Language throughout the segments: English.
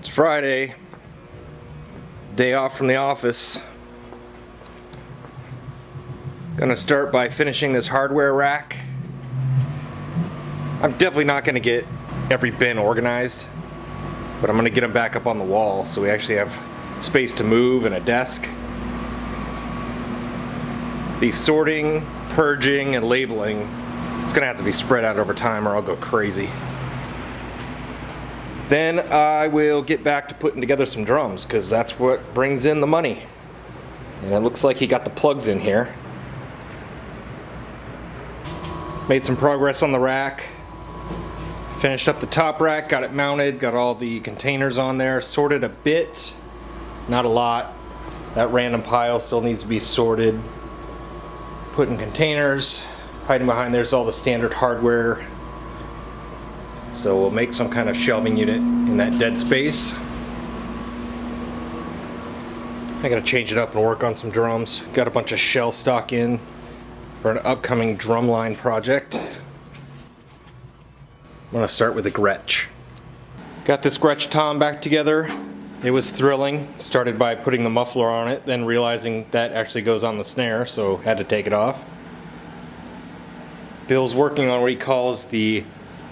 It's Friday, day off from the office. Gonna start by finishing this hardware rack. I'm definitely not gonna get every bin organized, but I'm gonna get them back up on the wall so we actually have space to move and a desk. The sorting, purging, and labeling, it's gonna have to be spread out over time or I'll go crazy. Then I will get back to putting together some drums because that's what brings in the money. And it looks like he got the plugs in here. Made some progress on the rack. Finished up the top rack, got it mounted, got all the containers on there, sorted a bit, not a lot. That random pile still needs to be sorted. Put in containers. Hiding behind there's all the standard hardware. So we'll make some kind of shelving unit in that dead space. I gotta change it up and work on some drums. Got a bunch of shell stock in for an upcoming drumline project. I'm gonna start with a Gretsch. Got this Gretsch tom back together. It was thrilling. Started by putting the muffler on it, then realizing that actually goes on the snare, so had to take it off. Bill's working on what he calls the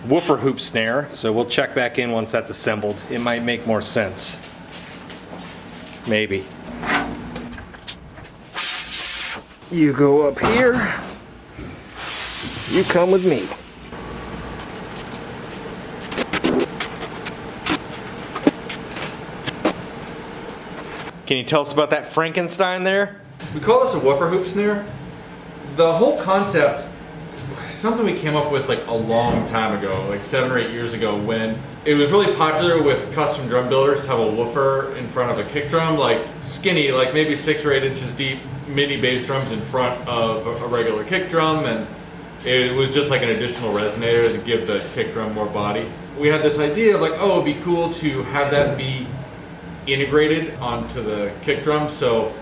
Woofer hoop snare, so we'll check back in once that's assembled. It might make more sense. Maybe. You go up here. You come with me. Can you tell us about that Frankenstein there? We call this a woofer hoop snare. The whole concept, something we came up with like a long time ago, like 7 or 8 years ago, when it was really popular with custom drum builders to have a woofer in front of a kick drum, like skinny, like maybe 6 or 8 inches deep mini bass drums in front of a regular kick drum, and it was just like an additional resonator to give the kick drum more body. We had this idea of like, oh, it'd be cool to have that be integrated onto the kick drum, so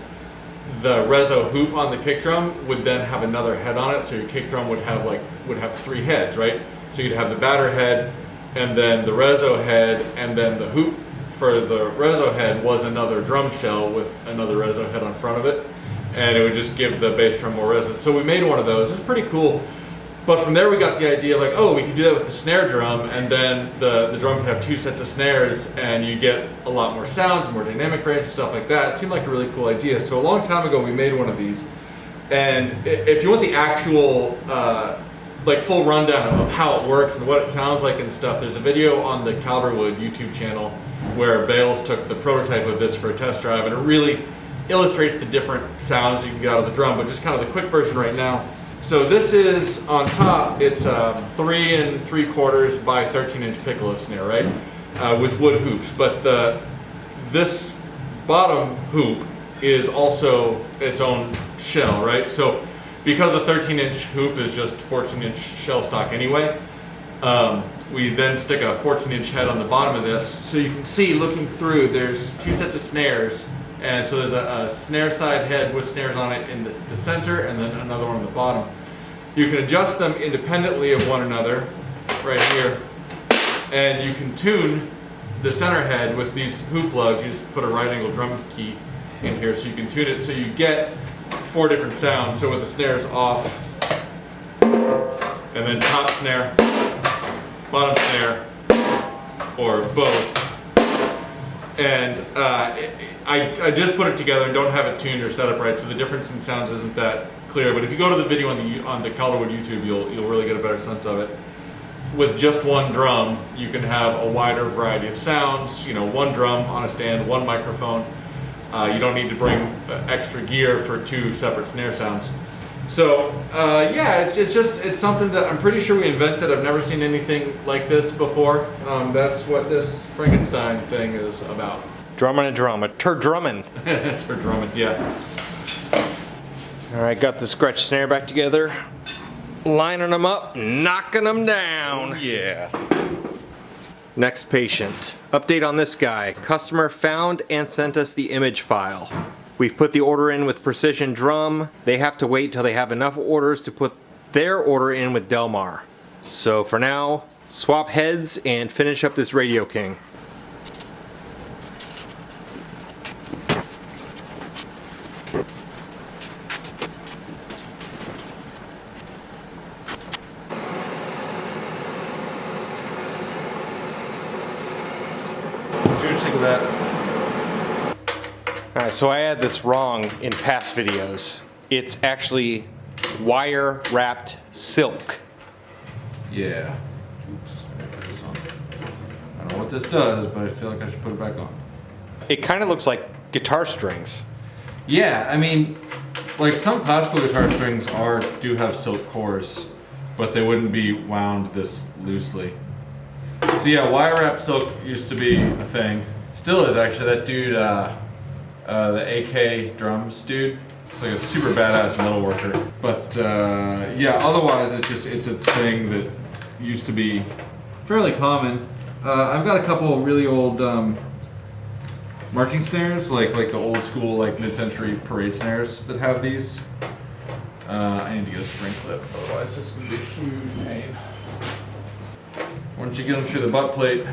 the reso hoop on the kick drum would then have another head on it, so your kick drum would have 3 heads, right? So you'd have the batter head, and then the reso head, and then the hoop for the reso head was another drum shell with another reso head on front of it, and it would just give the bass drum more resonance. So we made one of those. It was pretty cool. But from there we got the idea like, oh, we could do that with the snare drum, and then the drum could have 2 sets of snares, and you get a lot more sounds, more dynamic range, and stuff like that. It seemed like a really cool idea. So a long time ago we made one of these. And if you want the actual like full rundown of how it works and what it sounds like and stuff, there's a video on the Calderwood YouTube channel where Bales took the prototype of this for a test drive, and it really illustrates the different sounds you can get out of the drum, but just kind of the quick version right now. So this is, on top, it's 3 3/4 by 13-inch piccolo snare, right? With wood hoops. But this bottom hoop is also its own shell, right? So because a 13-inch hoop is just 14-inch shell stock anyway, we then stick a 14-inch head on the bottom of this. So you can see, looking through, there's 2 sets of snares. And so there's a snare side head with snares on it in the center, and then another one on the bottom. You can adjust them independently of one another, right here. And you can tune the center head with these hoop plugs. You just put a right angle drum key in here, so you can tune it so you get 4 different sounds. So with the snares off, and then top snare, bottom snare, or both. And I just put it together and don't have it tuned or set up right, so the difference in sounds isn't that clear. But if you go to the video on the Calderwood YouTube, you'll really get a better sense of it. With just one drum, you can have a wider variety of sounds. You know, one drum on a stand, one microphone. You don't need to bring extra gear for 2 separate snare sounds. So yeah, it's something that I'm pretty sure we invented. I've never seen anything like this before. That's what this Frankenstein thing is about. Drumming a drum, a tur-drumming. It's for drumming, yeah. Alright, got the Gretsch snare back together. Lining them up, knocking them down. Yeah. Next patient. Update on this guy. Customer found and sent us the image file. We've put the order in with Precision Drum. They have to wait till they have enough orders to put their order in with Delmar. So for now, swap heads and finish up this Radio King. you think of that? Alright, so I had this wrong in past videos. It's actually wire wrapped silk. Yeah. Oops, I gotta put this on. I don't know what this does, but I feel like I should put it back on. It kind of looks like guitar strings. Yeah, I mean, like some classical guitar strings do have silk cores, but they wouldn't be wound this loosely. So yeah, wire wrap silk used to be a thing. Still is actually. That dude, the AK drums dude, it's like a super badass metal worker. But yeah, otherwise it's a thing that used to be fairly common. I've got a couple of really old marching snares, like the old school, like mid-century parade snares that have these. I need to get a spring clip, otherwise this is gonna be a huge pain. Once you get them through the butt plate,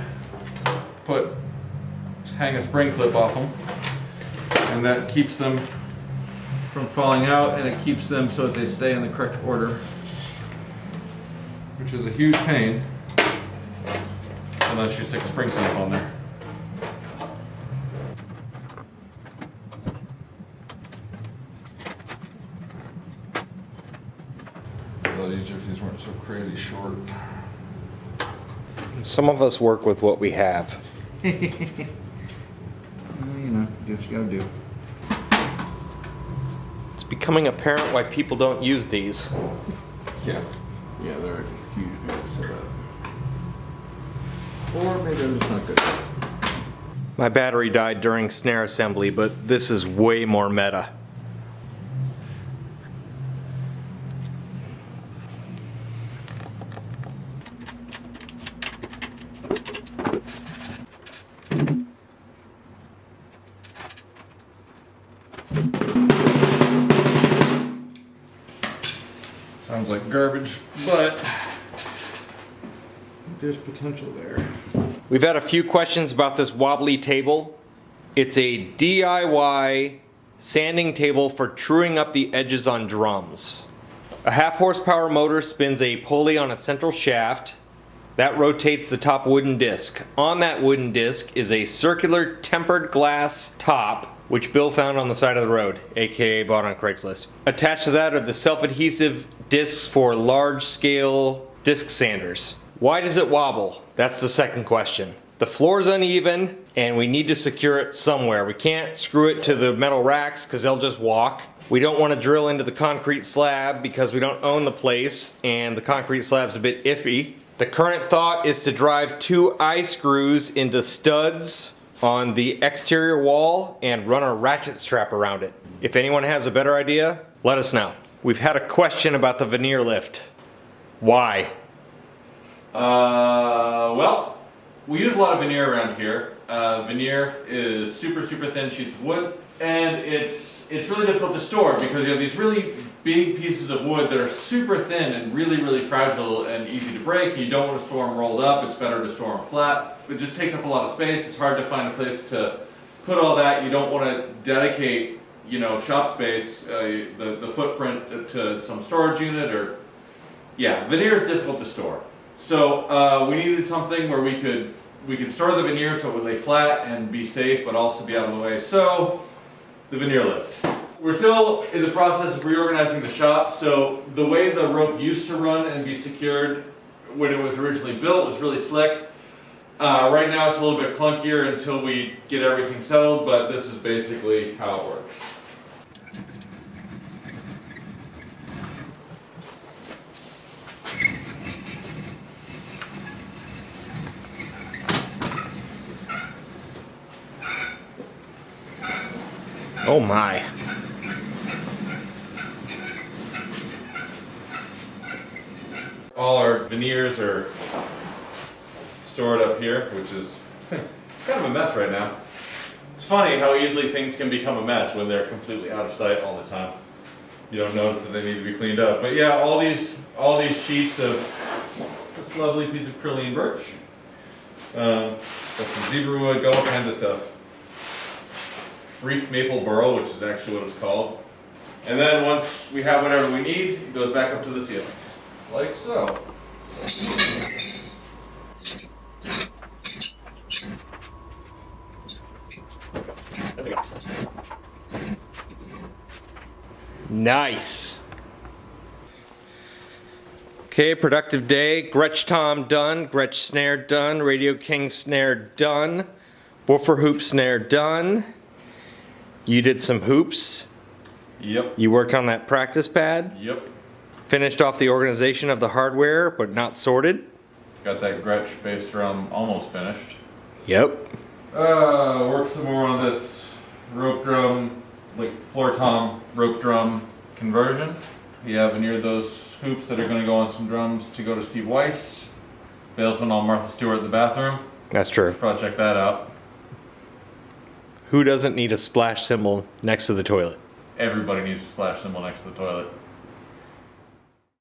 just hang a spring clip off them, and that keeps them from falling out, and it keeps them so that they stay in the correct order, which is a huge pain unless you stick a spring clip on there. A lot easier if these weren't so crazy short. Some of us work with what we have. You know, do what you gotta do. It's becoming apparent why people don't use these. Yeah. Yeah, they're a huge big setup. Or maybe I'm just not good. My battery died during snare assembly, but this is way more meta. Sounds like garbage, but there's potential there. We've had a few questions about this wobbly table. It's a DIY sanding table for truing up the edges on drums. A 1/2 horsepower motor spins a pulley on a central shaft that rotates the top wooden disc. On that wooden disc is a circular tempered glass top, which Bill found on the side of the road, aka bought on Craigslist. Attached to that are the self-adhesive discs for large scale disc sanders. Why does it wobble? That's the second question. The floor's uneven and we need to secure it somewhere. We can't screw it to the metal racks because they'll just walk. We don't want to drill into the concrete slab because we don't own the place and the concrete slab's a bit iffy. The current thought is to drive 2 eye screws into studs on the exterior wall and run a ratchet strap around it. If anyone has a better idea, let us know. We've had a question about the Veneer Lift. Why? Well, we use a lot of veneer around here. Veneer is super thin sheets of wood, and it's really difficult to store because you have these really big pieces of wood that are super thin and really fragile and easy to break. You don't want to store them rolled up. It's better to store them flat. It just takes up a lot of space. It's hard to find a place to put all that. You don't want to dedicate, you know, shop space, the footprint to some storage unit, or yeah, veneer is difficult to store. So we needed something where we could store the veneer so it would lay flat and be safe, but also be out of the way. So the Veneer Lift. We're still in the process of reorganizing the shop. So the way the rope used to run and be secured when it was originally built was really slick. Right now it's a little bit clunkier until we get everything settled, but this is basically how it works. Oh my. All our veneers are stored up here, which is kind of a mess right now. It's funny how easily things can become a mess when they're completely out of sight all the time. You don't notice that they need to be cleaned up. But yeah, all these sheets of this lovely piece of Trillian birch. Got some zebra wood, got all kinds of stuff. Freak maple burl, which is actually what it's called. And then once we have whatever we need, it goes back up to the ceiling. Like so. Nice. Okay, productive day. Gretsch Tom done. Gretsch Snare done. Radio King Snare done. Woofer Hoop Snare done. You did some hoops. Yep. You worked on that practice pad. Yep. Finished off the organization of the hardware, but not sorted. Got that Gretsch bass drum almost finished. Yep. Work some more on this rope drum, like floor tom rope drum conversion. Yeah, veneered those hoops that are going to go on some drums to go to Steve Weiss. Bailesman on Martha Stewart in the bathroom. That's true. Probably check that out. Who doesn't need a splash cymbal next to the toilet? Everybody needs a splash cymbal next to the toilet.